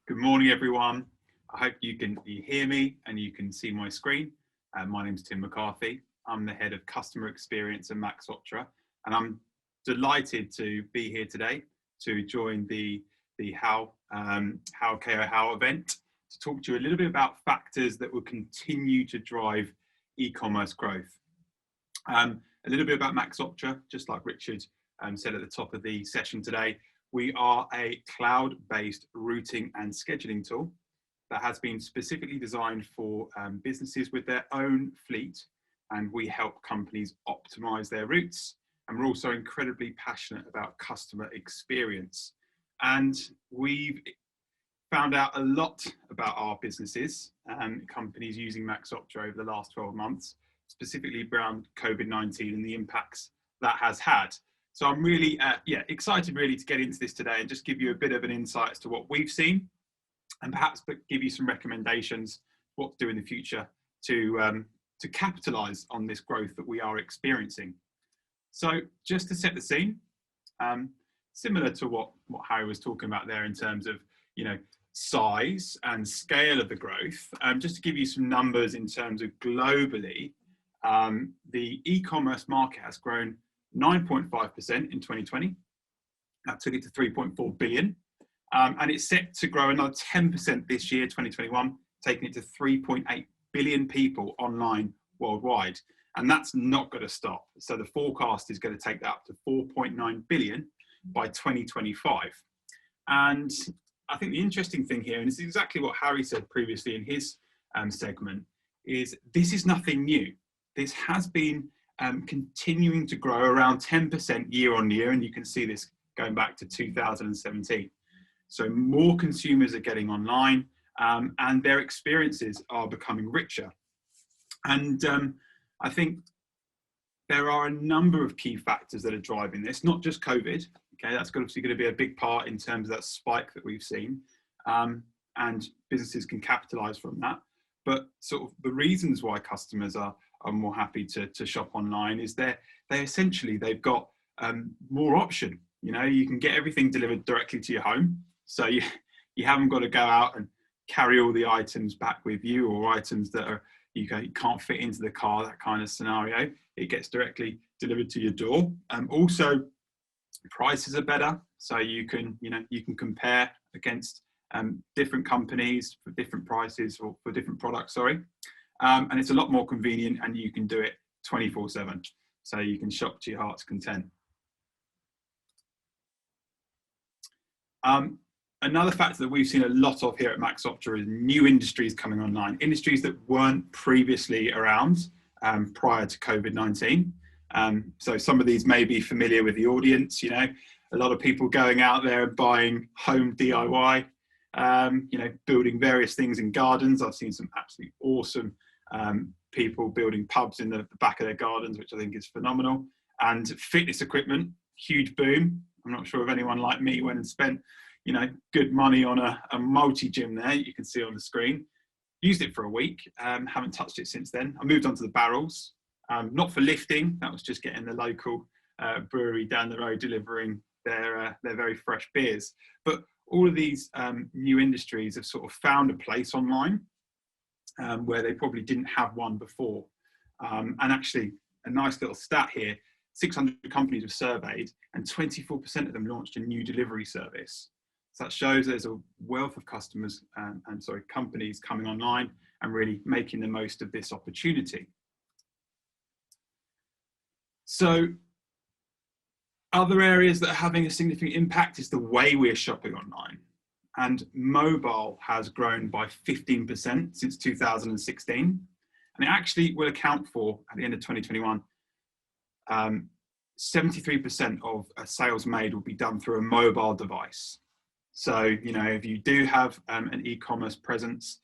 Good morning, everyone. I hope you hear me and you can see my screen. My name is Tim McCarthy. I'm the head of customer experience at Max Opera, and I'm delighted to be here today to join the How Kayo How event to talk to you a little bit about factors that will continue to drive e-commerce growth. A little bit about Max Opera, just like Richard said at the top of the session today. We are a cloud-based routing and scheduling tool that has been specifically designed for businesses with their own fleet, and we help companies optimize their routes. And we're also incredibly passionate about customer experience. And we've found out a lot about our businesses and companies using Max Opera over the last 12 months, specifically around COVID-19 and the impacts that has had. So I'm really excited really to get into this today and just give you a bit of an insight as to what we've seen, and perhaps give you some recommendations what to do in the future to capitalize on this growth that we are experiencing. So just to set the scene, similar to what Harry was talking about there in terms of size and scale of the growth, just to give you some numbers in terms of globally, the e-commerce market has grown 9.5% in 2020. That took it to 3.4 billion. And it's set to grow another 10% this year, 2021, taking it to 3.8 billion people online worldwide. And that's not going to stop. So the forecast is going to take that up to 4.9 billion by 2025. And I think the interesting thing here, and it's exactly what Harry said previously in his segment, is this is nothing new. This has been continuing to grow around 10% year on year, and you can see this going back to 2017. So more consumers are getting online, and their experiences are becoming richer. And I think there are a number of key factors that are driving this, not just COVID. Okay, that's obviously going to be a big part in terms of that spike that we've seen, and businesses can capitalize from that. But sort of the reasons why customers are more happy to shop online is they've got more option. You can get everything delivered directly to your home, so you haven't got to go out and carry all the items back with you, or items that you can't fit into the car, that kind of scenario. It gets directly delivered to your door. Also, prices are better, so you can compare against different companies for different prices or for different products. And it's a lot more convenient, and you can do it 24/7. So you can shop to your heart's content. Another factor that we've seen a lot of here at Max Opera is new industries coming online, industries that weren't previously around prior to COVID-19. So some of these may be familiar with the audience, a lot of people going out there and buying home DIY, building various things in gardens. I've seen some absolutely awesome people building pubs in the back of their gardens, which I think is phenomenal. And fitness equipment, huge boom. I'm not sure if anyone like me went and spent, good money on a multi-gym there. You can see on the screen. Used it for a week, haven't touched it since then. I moved on to the barrels, not for lifting. That was just getting the local brewery down the road delivering their very fresh beers. But all of these new industries have sort of found a place online where they probably didn't have one before. And actually, a nice little stat here, 600 companies were surveyed and 24% of them launched a new delivery service. So that shows there's a wealth of companies coming online and really making the most of this opportunity. So other areas that are having a significant impact is the way we're shopping online. And mobile has grown by 15% since 2016. And it actually will account for, at the end of 2021, 73% of sales made will be done through a mobile device. So, if you do have an e-commerce presence,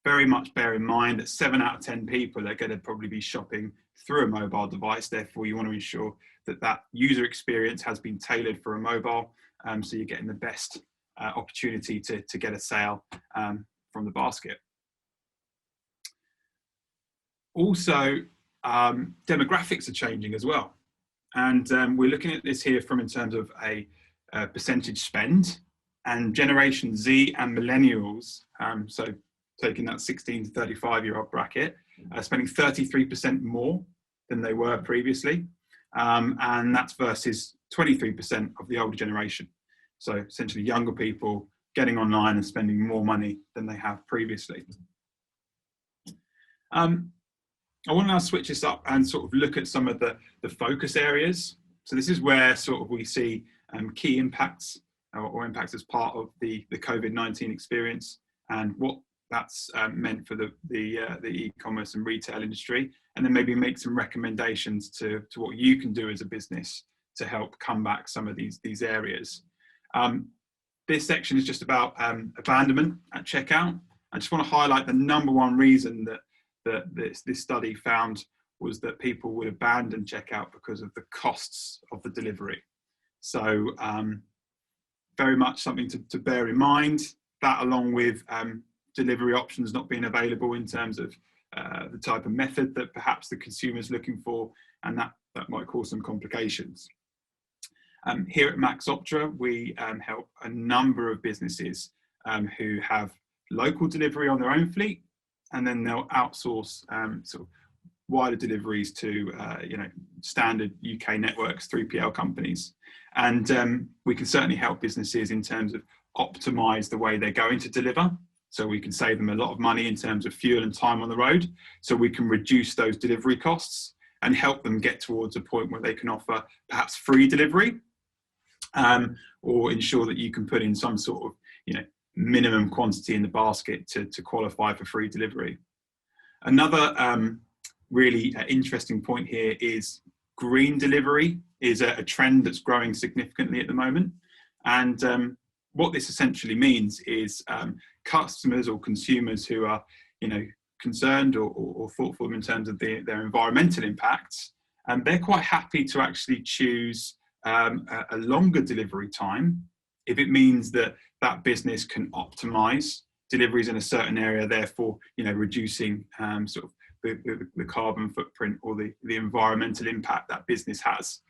very much bear in mind that 7 out of 10 people are going to probably be shopping through a mobile device. Therefore, you want to ensure that user experience has been tailored for a mobile, so you're getting the best opportunity to get a sale from the basket. Also, demographics are changing as well. And we're looking at this here in terms of a percentage spend. And Generation Z and millennials, so taking that 16 to 35-year-old bracket, are spending 33% more than they were previously. And that's versus 23% of the older generation. So essentially younger people getting online and spending more money than they have previously. I want to now switch this up and sort of look at some of the focus areas. So this is where sort of we see key impacts or impacts as part of the COVID-19 experience and what that's meant for the e-commerce and retail industry, and then maybe make some recommendations to what you can do as a business to help combat some of these areas. This section is just about abandonment at checkout. I just want to highlight the number one reason that this study found was that people would abandon checkout because of the costs of the delivery. So very much something to bear in mind, that along with delivery options not being available in terms of the type of method that perhaps the consumer is looking for, and that might cause some complications. Here at Max Optra, we help a number of businesses who have local delivery on their own fleet, and then they'll outsource sort of wider deliveries to standard UK networks, 3PL companies. And we can certainly help businesses in terms of optimize the way they're going to deliver. So we can save them a lot of money in terms of fuel and time on the road. So we can reduce those delivery costs and help them get towards a point where they can offer perhaps free delivery, or ensure that you can put in some sort of minimum quantity in the basket to qualify for free delivery. Another really interesting point here is green delivery is a trend that's growing significantly at the moment. And what this essentially means is customers or consumers who are concerned or thoughtful in terms of their environmental impacts, and they're quite happy to actually choose a longer delivery time if it means that business can optimize deliveries in a certain area, therefore reducing sort of the carbon footprint or the environmental impact that business has.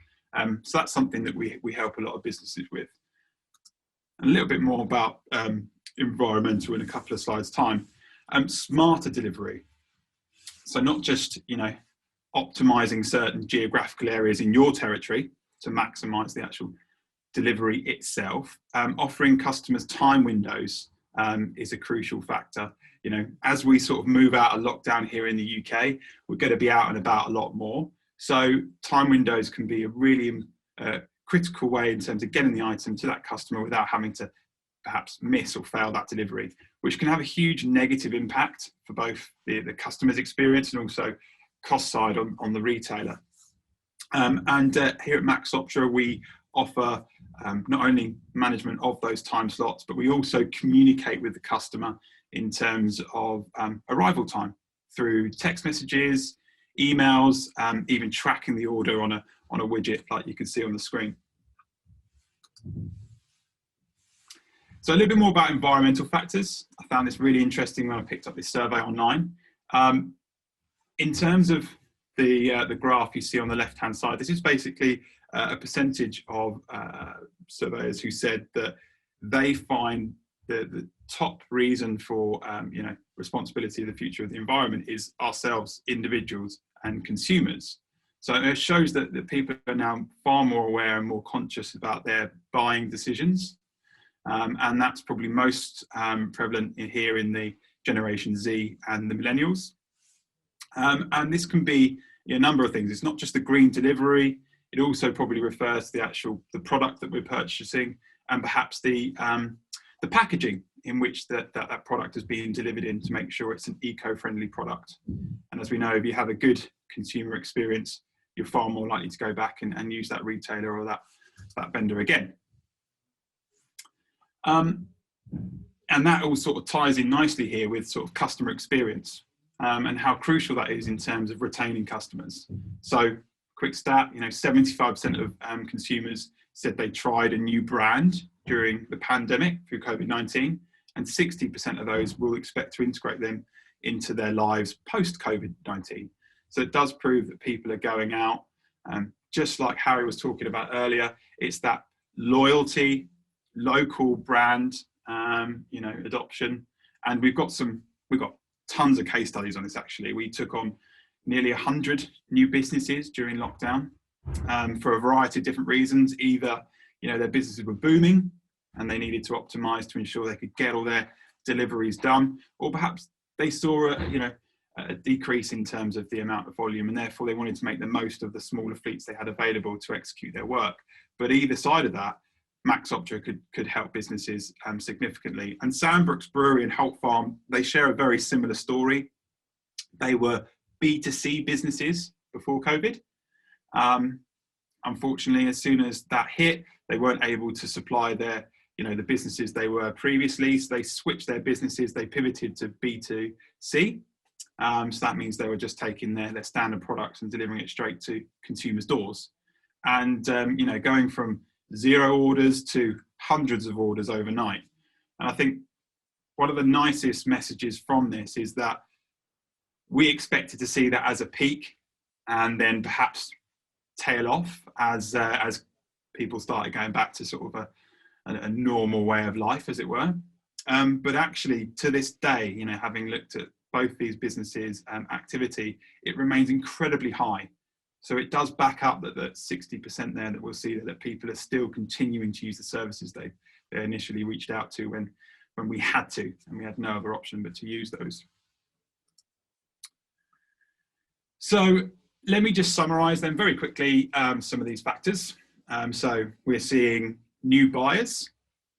So that's something that we help a lot of businesses with. A little bit more about environmental in a couple of slides' time. Smarter delivery. So not just optimizing certain geographical areas in your territory to maximize the actual delivery itself. Offering customers time windows is a crucial factor. As we sort of move out of lockdown here in the UK, we're going to be out and about a lot more. So time windows can be a really critical way in terms of getting the item to that customer without having to perhaps miss or fail that delivery, which can have a huge negative impact for both the customer's experience and also cost side on the retailer. And here at Max Optra, we offer not only management of those time slots, but we also communicate with the customer in terms of arrival time through text messages, emails, even tracking the order on a widget like you can see on the screen. So a little bit more about environmental factors. I found this really interesting when I picked up this survey online. In terms of the graph you see on the left-hand side, this is basically a percentage of surveyors who said that they find the top reason for responsibility of the future of the environment is ourselves, individuals and consumers. So it shows that people are now far more aware and more conscious about their buying decisions. And that's probably most prevalent here in the Generation Z and the millennials. And this can be a number of things. It's not just the green delivery. It also probably refers to the product that we're purchasing, and perhaps the packaging in which that product is being delivered in, to make sure it's an eco-friendly product. And as we know, if you have a good consumer experience, you're far more likely to go back and use that retailer or that vendor again. And that all sort of ties in nicely here with sort of customer experience and how crucial that is in terms of retaining customers. So quick stat, 75% of consumers said they tried a new brand during the pandemic through COVID-19, and 60% of those will expect to integrate them into their lives post-COVID-19. So it does prove that people are going out. Just like Harry was talking about earlier, it's that loyalty local brand, adoption. And we've got tons of case studies on this. Actually, we took on nearly 100 new businesses during lockdown, for a variety of different reasons. Either, their businesses were booming and they needed to optimize to ensure they could get all their deliveries done, or perhaps they saw a decrease in terms of the amount of volume, and therefore they wanted to make the most of the smaller fleets they had available to execute their work. But either side of that, Max Optra could help businesses significantly. And Sandbrook's Brewery and Holt Farm, they share a very similar story. They were B2C businesses before COVID. Unfortunately, as soon as that hit, they weren't able to supply the businesses they were previously. So they switched their businesses, they pivoted to B2C. So that means they were just taking their standard products and delivering it straight to consumers' doors. And, going from 0 orders to hundreds of orders overnight. And I think one of the nicest messages from this is that we expected to see that as a peak and then perhaps tail off as people started going back to sort of a normal way of life, as it were. But actually, to this day, having looked at both these businesses' activity, it remains incredibly high. So it does back up that 60% there that we'll see that people are still continuing to use the services they initially reached out to when we had to, and we had no other option but to use those. So let me just summarize then very quickly some of these factors. So we're seeing new buyers.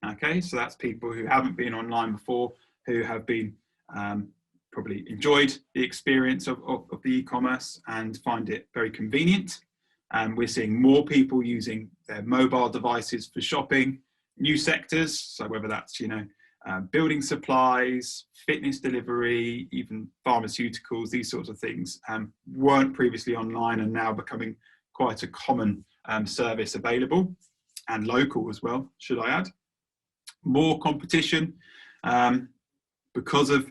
Okay, so that's people who haven't been online before, who have been probably enjoyed the experience of the e-commerce and find it very convenient. We're seeing more people using their mobile devices for shopping. New sectors, so whether that's building supplies, fitness delivery, even pharmaceuticals, these sorts of things weren't previously online and now becoming quite a common service available, and local as well, should I add. More competition because of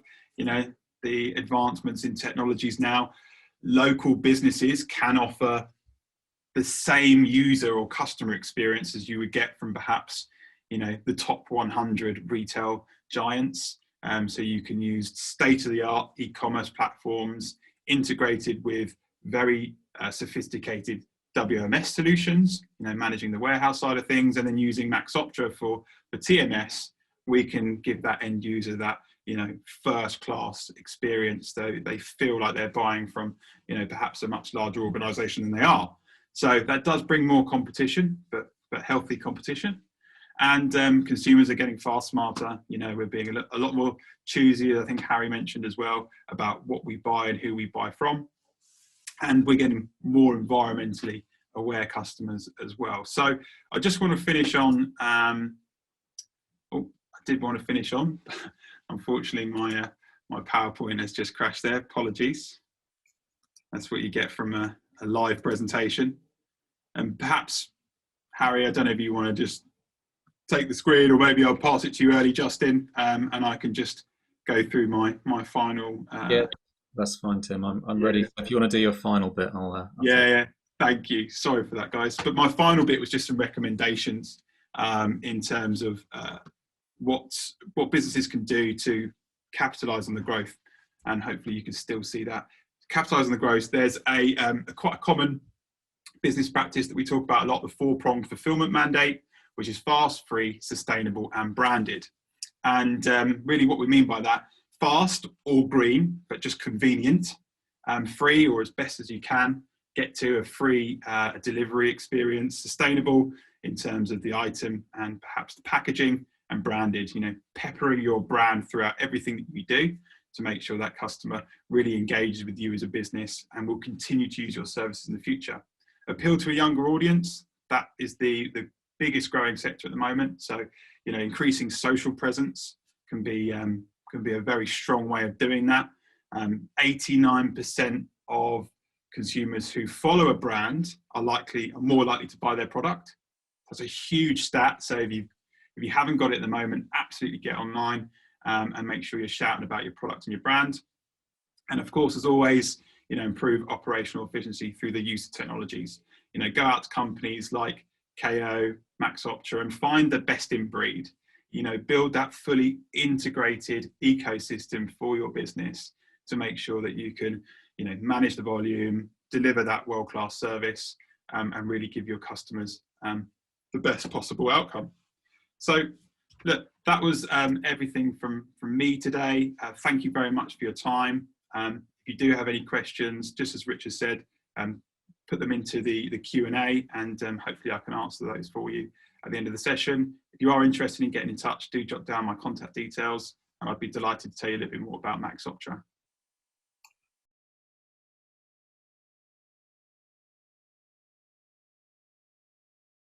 the advancements in technologies now. Local businesses can offer the same user or customer experience as you would get from perhaps the top 100 retail giants. So you can use state-of-the-art e-commerce platforms integrated with very sophisticated WMS solutions, managing the warehouse side of things, and then using Max Optra for TMS. We can give that end user that first-class experience, so they feel like they're buying from perhaps a much larger organization than they are. So that does bring more competition, but healthy competition. And consumers are getting far smarter. We're being a lot more choosy. I think Harry mentioned as well about what we buy and who we buy from. And we're getting more environmentally aware customers as well. So I just want to finish on, unfortunately my PowerPoint has just crashed there, apologies. That's what you get from a live presentation. And perhaps, Harry, I don't know if you want to just take the screen, or maybe I'll pass it to you early, Justin, and I can just go through my final. Yeah, that's fine, Tim. I'm ready. If you want to do your final bit, I'll yeah. Thank you. Sorry for that, guys. But my final bit was just some recommendations in terms of what businesses can do to capitalize on the growth, and hopefully you can still see that. Capitalize on the growth. There's quite a common business practice that we talk about a lot: the 4-pronged fulfillment mandate, which is fast, free, sustainable, and branded. And really what we mean by that: fast or green, but just convenient; free, or as best as you can get to a free delivery experience; sustainable in terms of the item and perhaps the packaging; and branded, peppering your brand throughout everything that you do to make sure that customer really engages with you as a business and will continue to use your services in the future. Appeal to a younger audience. That is the biggest growing sector at the moment. So, increasing social presence can be a very strong way of doing that. 89% of consumers who follow a brand are more likely to buy their product. That's a huge stat. So if you haven't got it at the moment, absolutely get online and make sure you're shouting about your product and your brand. And of course, as always, improve operational efficiency through the use of technologies. Go out to companies like Kayo, Max Opera, and find the best in breed. You know, build that fully integrated ecosystem for your business to make sure that you can, you know, manage the volume, deliver that world-class service, and really give your customers the best possible outcome. So look, that was everything from me today. Thank you very much for your time. If you do have any questions, just as Richard said, put them into the Q&A, and hopefully I can answer those for you at the end of the session. If you are interested in getting in touch, do jot down my contact details, and I'd be delighted to tell you a little bit more about Max Opera.